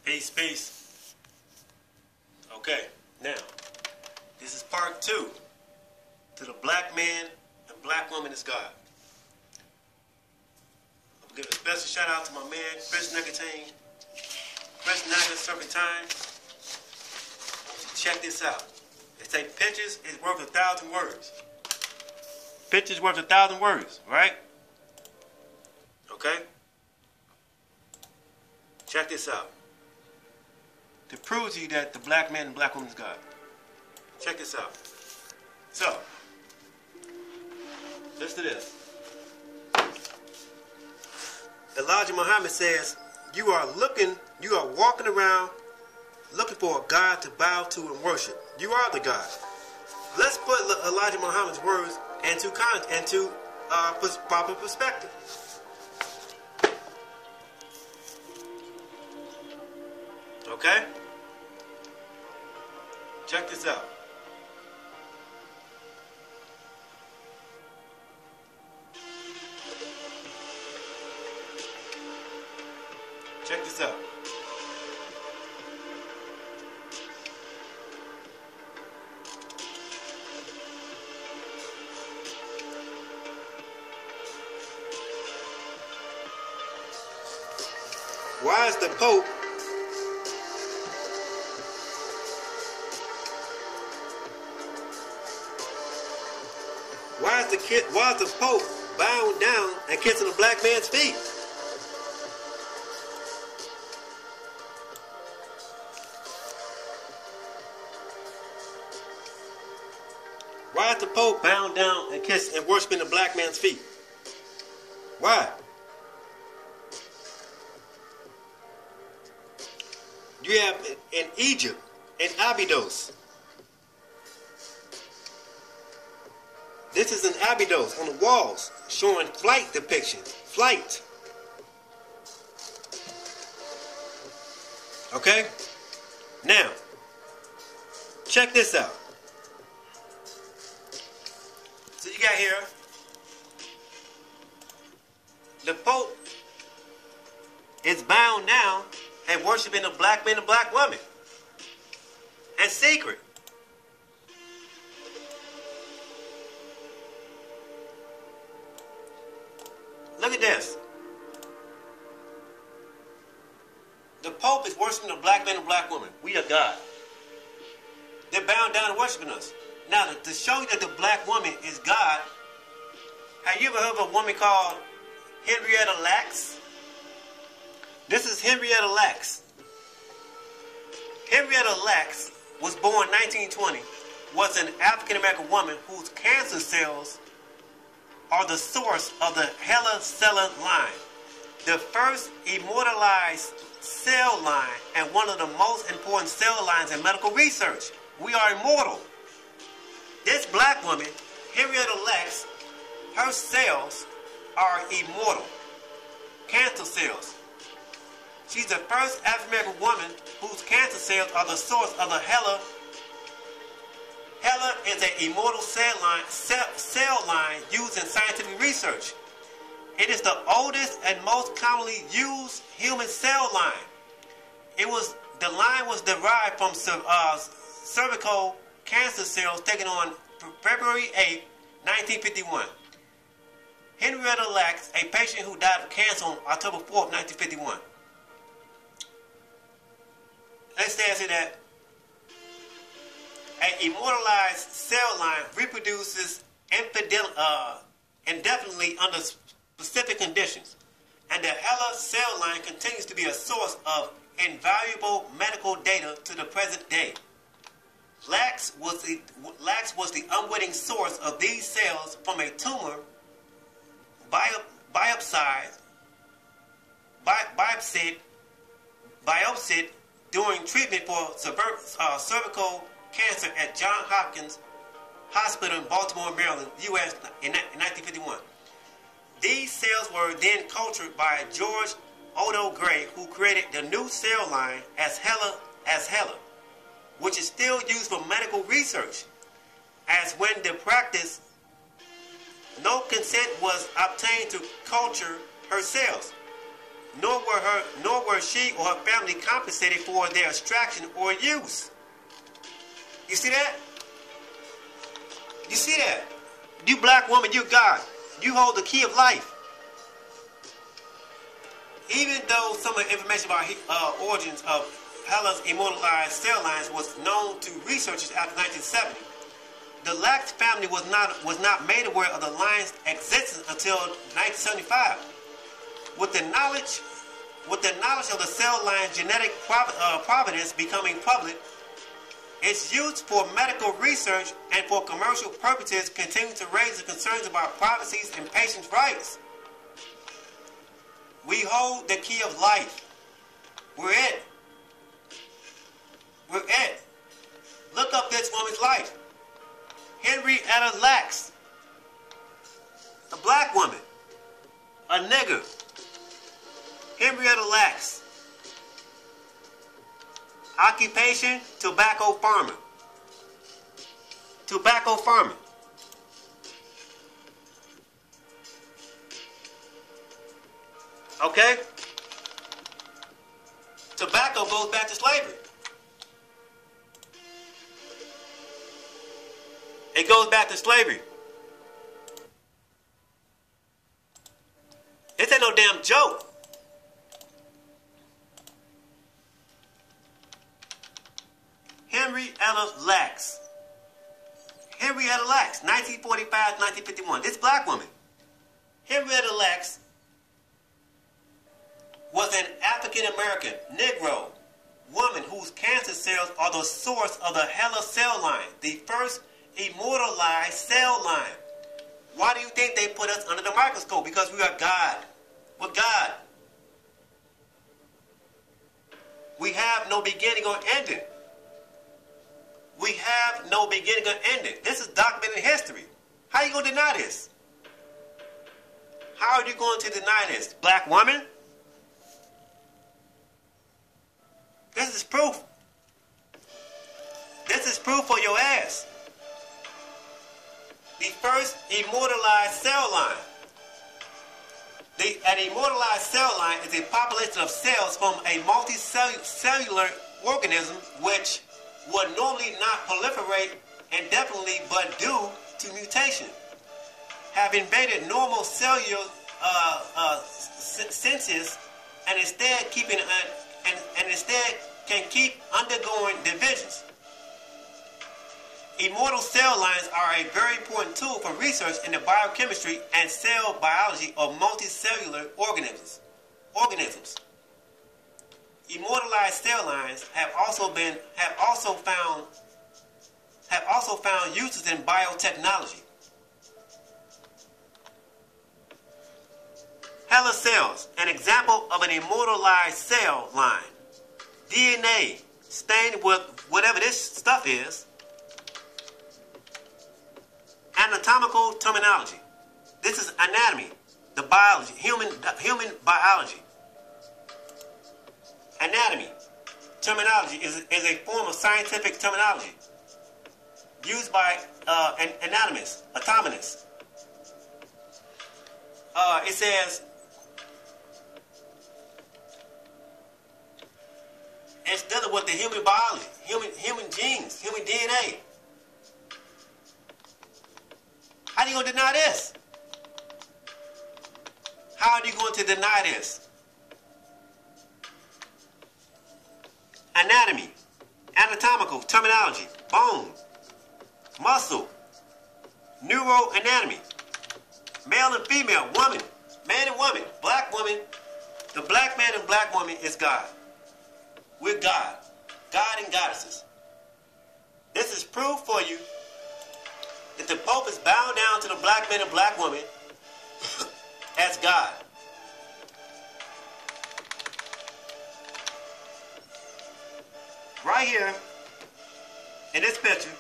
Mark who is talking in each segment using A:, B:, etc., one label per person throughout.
A: Peace, peace. Okay, now, this is part 2 to the Black Man and Black Woman is God. I'm giving a special shout out to my man, Chris Nicotine, Chris Nugget Serpentine. Check this out. They say pictures is worth 1,000 words. Pictures worth 1,000 words, right? Okay? Check this out. To prove to you that the Black Man and Black Woman is God. Check this out. So, listen to this. Elijah Muhammad says, you are walking around looking for a God to bow to and worship. You are the God. Let's put Elijah Muhammad's words into proper perspective. Okay? Check this out. Check this out. Why is the Pope bowing down and kissing a black man's feet? Why is the Pope bowing down and kissing and worshiping the black man's feet? Why? You have in Egypt, in Abydos. This is an Abydos on the walls showing flight depictions. Flight. Okay? Now, check this out. So you got here, the Pope is bound down and worshiping a black man and black woman. And secret. Look at this. The Pope is worshiping a black man and black woman. We are God. They're bound down and worshiping us. Now, to show you that the black woman is God, have you ever heard of a woman called Henrietta Lacks? This is Henrietta Lacks. Henrietta Lacks was born in 1920, was an African-American woman whose cancer cells are the source of the Hella cell line, the first immortalized cell line and one of the most important cell lines in medical research. We are immortal. This black woman, Henrietta Lacks, her cells are immortal. Cancer cells. She's the first African-American woman whose cancer cells are the source of the Hella. Hella is an immortal cell line used in scientific research. It is the oldest and most commonly used human cell line. The line was derived from cervical cancer cells taken on February 8, 1951. Henrietta Lacks, a patient who died of cancer on October 4, 1951. Let's say that an immortalized cell line reproduces indefinitely under specific conditions, and the Hella cell line continues to be a source of invaluable medical data to the present day. Lacks was the unwitting source of these cells from a tumor biopsied during treatment for cervical cancer at Johns Hopkins Hospital in Baltimore, Maryland, U.S. in 1951. These cells were then cultured by George Otto Gray, who created the new cell line as Hella, which is still used for medical research. As when the practice, no consent was obtained to culture her cells, nor were before she or her family compensated for their extraction or use. You see that? You see that? You black woman, you God. You hold the key of life. Even though some of the information about origins of Hella's immortalized cell lines was known to researchers after 1970, the Lax family was not made aware of the line's existence until 1975. With the knowledge of the cell line's genetic provenance becoming public, its use for medical research and for commercial purposes continues to raise the concerns about privacy and patients' rights. We hold the key of life. We're it. We're it. Look up this woman's life. Henrietta Lacks. A black woman. A nigger. Henrietta Lacks. Occupation, tobacco farmer. Tobacco farming. Okay? Tobacco goes back to slavery. It goes back to slavery. This ain't no damn joke. Henrietta Lacks. Henrietta Lacks, 1945-1951. This black woman. Henrietta Lacks was an African-American Negro woman whose cancer cells are the source of the Hella cell line, the first immortalized cell line. Why do you think they put us under the microscope? Because we are God. We're God. We have no beginning or ending. We have no beginning or ending. This is documented history. How are you going to deny this? How are you going to deny this, black woman? This is proof. This is proof for your ass. The first immortalized cell line. An immortalized cell line is a population of cells from a multicellular organism which would normally not proliferate indefinitely but due to mutation have invaded normal cellular senses and instead can keep undergoing divisions. Immortal cell lines are a very important tool for research in the biochemistry and cell biology of multicellular organisms. Immortalized cell lines have also found uses in biotechnology. Hella cells, an example of an immortalized cell line. DNA stained with whatever this stuff is. Anatomical terminology. This is anatomy, the biology, human biology. Anatomy terminology is a form of scientific terminology used by anatomists. It says it's dealing with the human biology, human genes, human DNA. How are you going to deny this? How are you going to deny this? Anatomy, anatomical terminology, bone, muscle, neuroanatomy, male and female, woman, man and woman, black woman. The black man and black woman is God. We're God. God and goddesses. This is proof for you that the Pope is bound down to the black man and black woman as God. Right here, in this picture,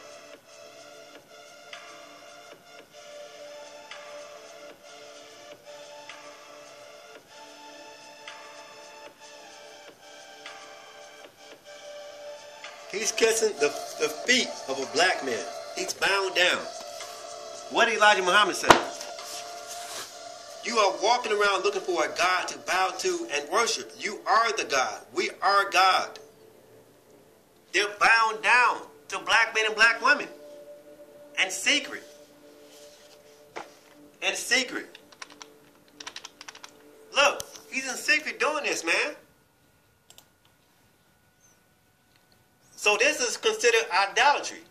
A: he's kissing the feet of a black man. He's bound down. What did Elijah Muhammad say? You are walking around looking for a God to bow to and worship. You are the God. We are God. They're bowing down to black men and black women. In secret. In secret. Look, he's in secret doing this, man. So this is considered idolatry.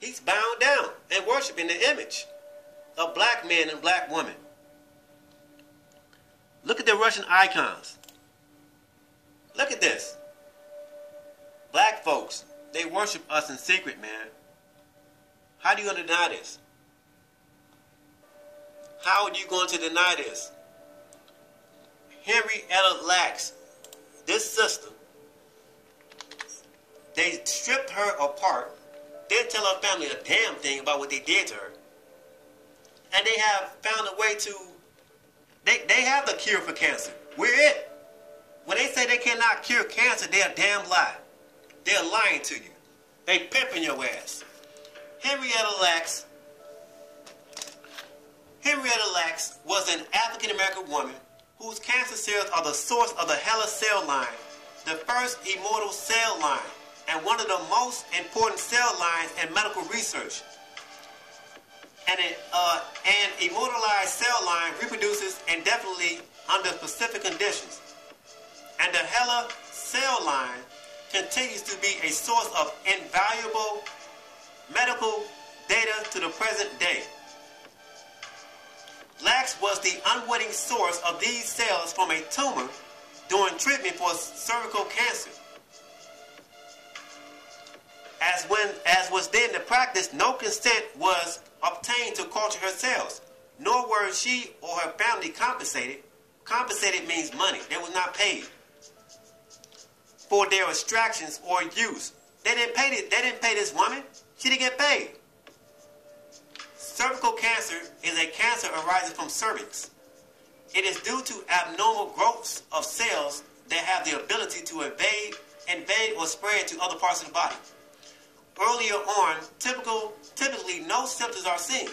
A: He's bowing down and worshiping the image of black men and black women. Look at the Russian icons. Look at this. Black folks, they worship us in secret, man. How are you going to deny this? How are you going to deny this? Henrietta Lacks, this sister, they stripped her apart. Didn't tell her family a damn thing about what they did to her. And they have found a way to, they have the cure for cancer. We're it. When they say they cannot cure cancer, they're a damn lie. They're lying to you. They pimping your ass. Henrietta Lacks was an African-American woman whose cancer cells are the source of the HeLa cell line, the first immortal cell line, and one of the most important cell lines in medical research. And an immortalized cell line reproduces indefinitely under specific conditions. And the HeLa cell line continues to be a source of invaluable medical data to the present day. Lacks was the unwitting source of these cells from a tumor during treatment for cervical cancer. As was then the practice, no consent was obtained to culture her cells, nor were she or her family compensated. Compensated means money. They were not paid for their extractions or use. They didn't pay this woman. She didn't get paid. Cervical cancer is a cancer arising from cervix. It is due to abnormal growths of cells that have the ability to invade or spread to other parts of the body. Earlier on, typically no symptoms are seen.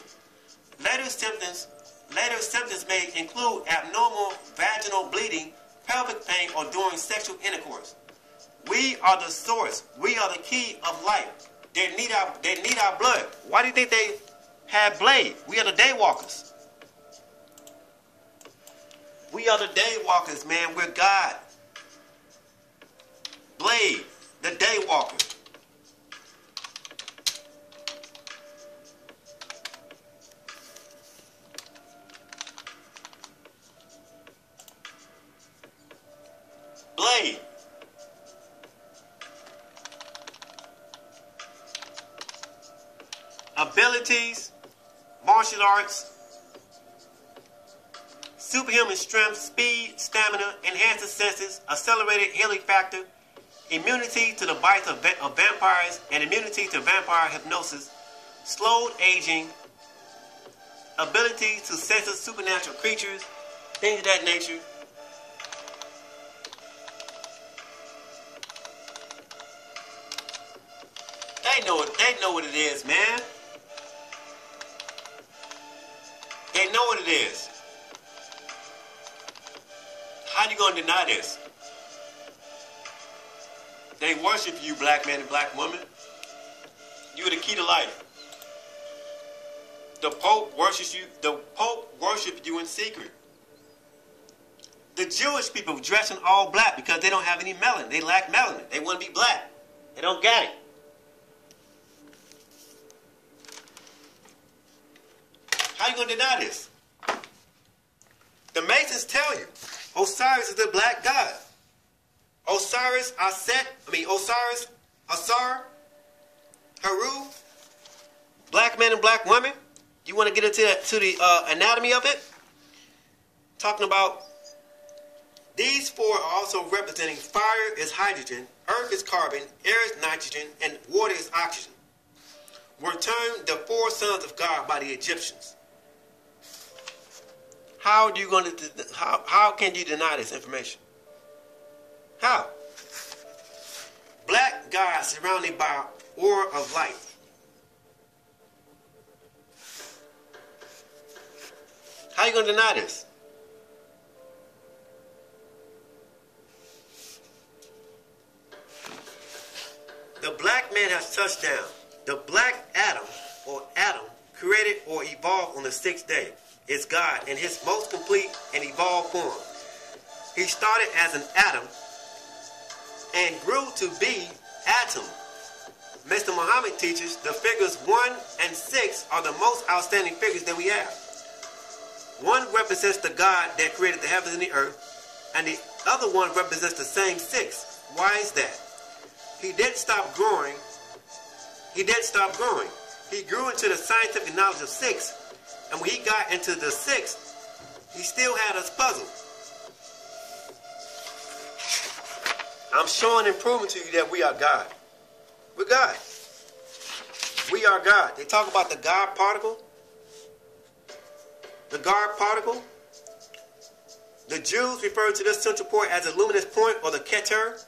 A: Later symptoms may include abnormal vaginal bleeding, pelvic pain, or during sexual intercourse. We are the source. We are the key of life. They need our blood. Why do you think they have Blade? We are the day walkers. We are the day walkers, man. We're God. Blade, the day walker. Blade. Abilities, martial arts, superhuman strength, speed, stamina, enhanced senses, accelerated healing factor, immunity to the bites of vampires, and immunity to vampire hypnosis, slowed aging, ability to sense supernatural creatures, things of that nature. They know what it is, man. They know what it is. How you gonna deny this? They worship you, black man and black woman. You're the key to life. The Pope worships you. The Pope worships you in secret. The Jewish people dress in all black because they don't have any melanin. They lack melanin. They want to be black. They don't get it. How you going to deny this? The Masons tell you Osiris is the black god. Osiris, Asar, Haru, black man and black woman. You want to get into the anatomy of it? Talking about these four are also representing fire is hydrogen, earth is carbon, air is nitrogen, and water is oxygen. Were termed the four sons of God by the Egyptians. How can you deny this information? How? Black God surrounded by aura of light. How you going to deny this? The black man has touched down. The black Adam, or Adam, created or evolved on the sixth day, is God in his most complete and evolved form. He started as an atom and grew to be atom. Mr. Muhammad teaches the figures 1 and 6 are the most outstanding figures that we have. 1 represents the God that created the heavens and the earth, and the other one represents the same 6. Why is that? He didn't stop growing. He grew into the scientific knowledge of 6, and when he got into the 6th, he still had us puzzled. I'm showing and proving to you that we are God. We're God. We are God. They talk about the God particle. The God particle. The Jews refer to this central point as the luminous point, or the Keter.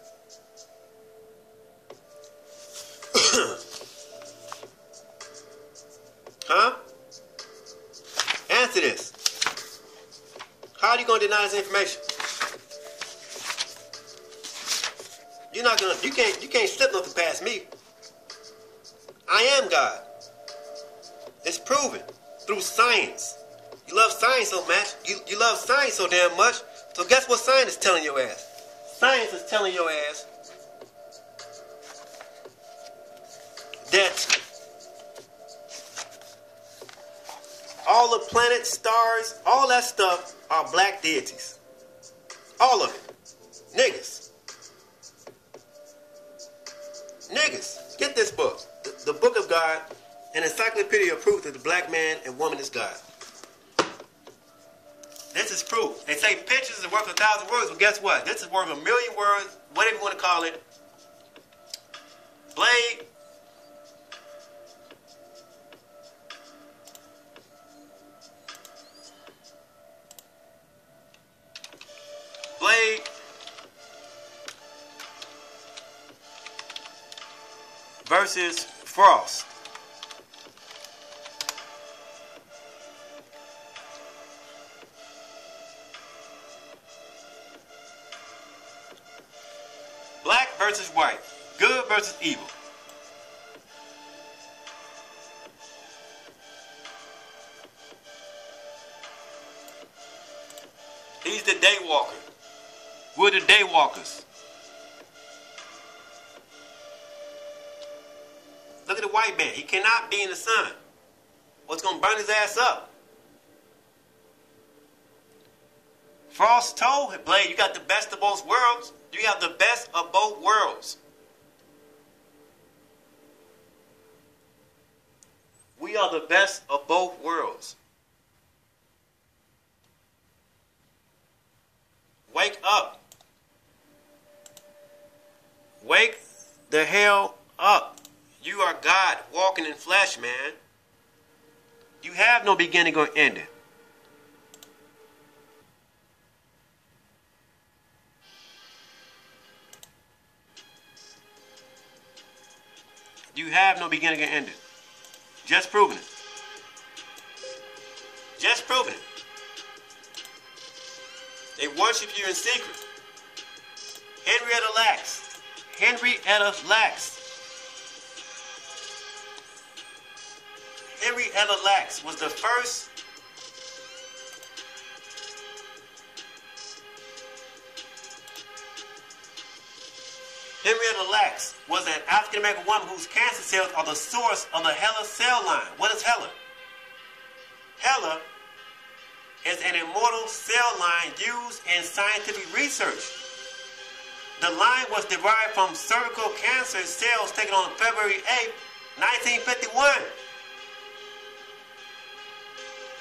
A: Huh? Answer this. How are you going to deny this information? You're not gonna. You can't slip nothing past me. I am God. It's proven through science. You love science so much. You love science so damn much. So guess what science is telling your ass? Science is telling your ass that all the planets, stars, all that stuff are black deities. All of it. Niggas. Niggas. Get this book. The Book of God, an encyclopedia of proof that the black man and woman is God. This is proof. They say pictures are worth 1,000 words, but guess what? This is worth 1,000,000 words, whatever you want to call it. Blade. Blade versus Frost. Black versus white. Good versus evil. He's the day walker. We're the day walkers. Look at the white man. He cannot be in the sun. What's going to burn his ass up? Frost told him, Blade, you got the best of both worlds. You have the best of both worlds. We are the best of both worlds. Wake up. Wake the hell up. You are God walking in flesh, man. You have no beginning or ending. You have no beginning or ending. Just proving it. Just proving it. They worship you in secret. Henrietta Lacks. Henrietta Lacks. Henrietta Lacks was the first Henrietta Lacks was an African American woman whose cancer cells are the source of the HeLa cell line. What is HeLa? HeLa is an immortal cell line used in scientific research. The line was derived from cervical cancer cells taken on February 8, 1951.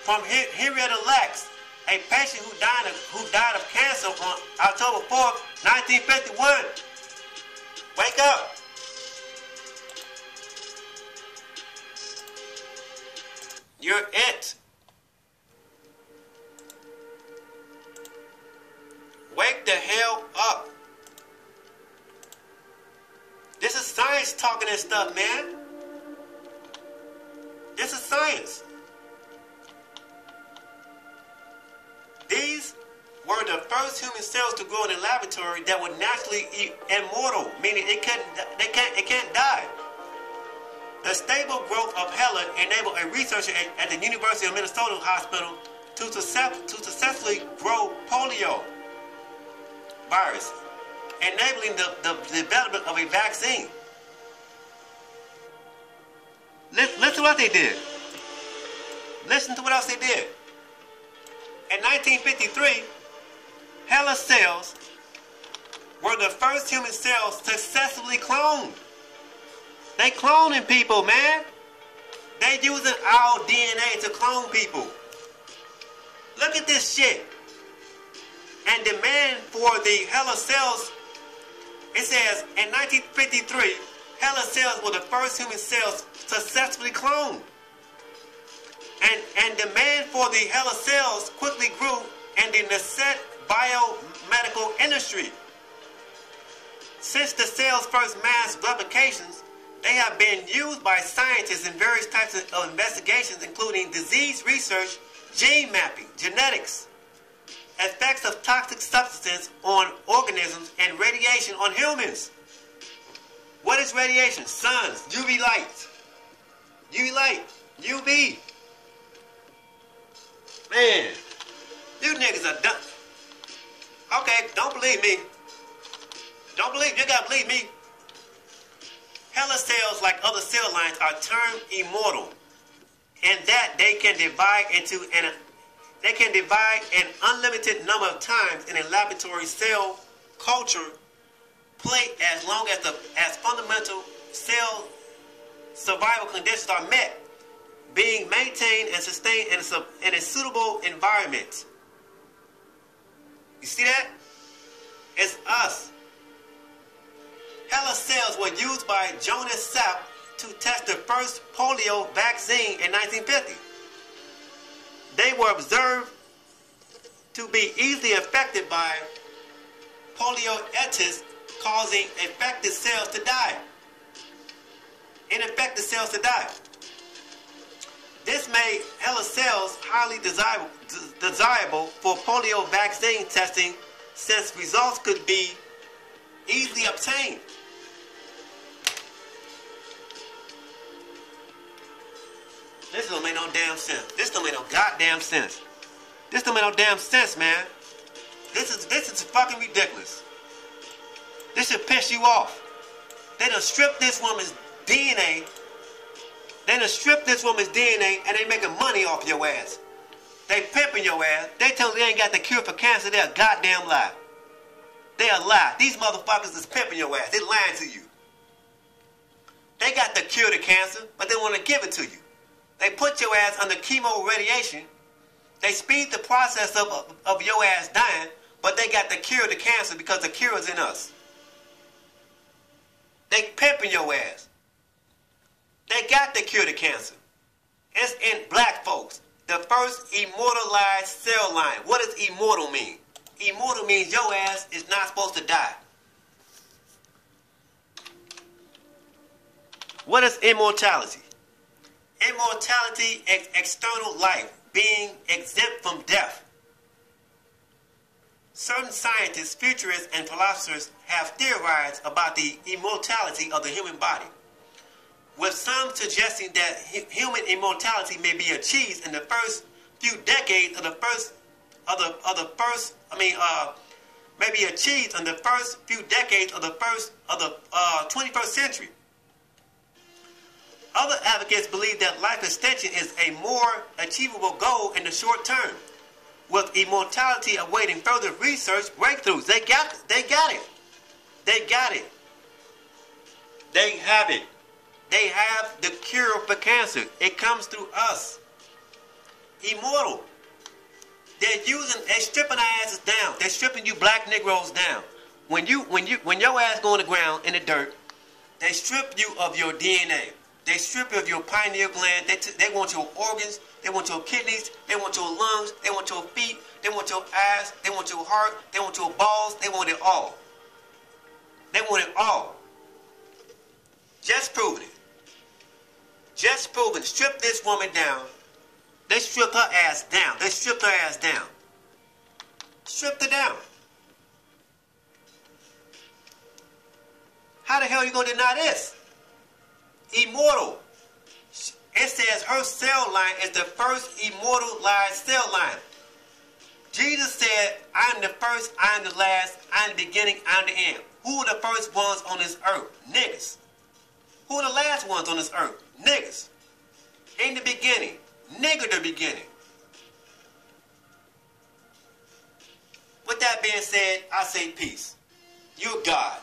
A: From Henrietta Lacks, a patient who died of cancer on October 4th, 1951. Wake up. You're it. Wake the hell up. This is science talking this stuff, man. This is science. were the first human cells to grow in a laboratory that were naturally immortal, meaning it can't die. The stable growth of HeLa enabled a researcher at the University of Minnesota Hospital to successfully grow polio virus, enabling the development of a vaccine. Listen to what they did. Listen to what else they did. In 1953, HeLa cells were the first human cells successfully cloned. They cloning people, man. They using our DNA to clone people. Look at this shit. And demand for the HeLa cells, it says in 1953, HeLa cells were the first human cells successfully cloned. And demand for the HeLa cells quickly grew in the nascent biomedical industry. Since the cell's first mass replications, they have been used by scientists in various types of investigations, including disease research, gene mapping, genetics, effects of toxic substances on organisms, and radiation on humans. What is radiation? Suns, UV light. UV light, UV. Man, you niggas are dumb. Okay, don't believe me. You gotta believe me. HeLa cells, like other cell lines, are termed immortal, in that they can divide an unlimited number of times in a laboratory cell culture plate as long as fundamental cell survival conditions are met, being maintained and sustained in a suitable environment. You see that? It's us. HeLa cells were used by Jonas Salk to test the first polio vaccine in 1950. They were observed to be easily affected by polioitis, causing infected cells to die. Infected cells to die. This made HeLa cells highly desirable for polio vaccine testing, since results could be easily obtained. This don't make no damn sense. This don't make no goddamn sense. This don't make no damn sense, man. This is fucking ridiculous. This should piss you off. They done stripped this woman's DNA. They done stripped this woman's DNA and they making money off your ass. They pimping your ass. They tell you they ain't got the cure for cancer. They're a goddamn lie. They a lie. These motherfuckers is pimping your ass. They lying to you. They got the cure to cancer, but they want to give it to you. They put your ass under chemo radiation. They speed the process of your ass dying, but they got the cure to cancer because the cure is in us. They pimping your ass. They got the cure to cancer. It's in black folks. The first immortalized cell line. What does immortal mean? Immortal means your ass is not supposed to die. What is immortality? Immortality is external life, being exempt from death. Certain scientists, futurists, and philosophers have theorized about the immortality of the human body, with some suggesting that human immortality may be achieved in the first few decades of the 21st century. Other advocates believe that life extension is a more achievable goal in the short term, with immortality awaiting further research breakthroughs. They got it. They have it. They have the cure for cancer. It comes through us. Immortal. They're stripping our asses down. They're stripping you black Negroes down. When your ass go on the ground in the dirt, they strip you of your DNA. They strip you of your pineal gland. They want your organs. They want your kidneys. They want your lungs. They want your feet. They want your eyes. They want your heart. They want your balls. They want it all. They want it all. Just proving it. Just proving. Strip this woman down. They stripped her ass down. They stripped her ass down. Stripped her down. How the hell are you going to deny this? Immortal. It says her cell line is the first immortalized cell line. Jesus said, I am the first, I am the last, I am the beginning, I am the end. Who are the first ones on this earth? Niggas. Who are the last ones on this earth? Niggas. In the beginning. Nigga the beginning. With that being said, I say peace. You're God.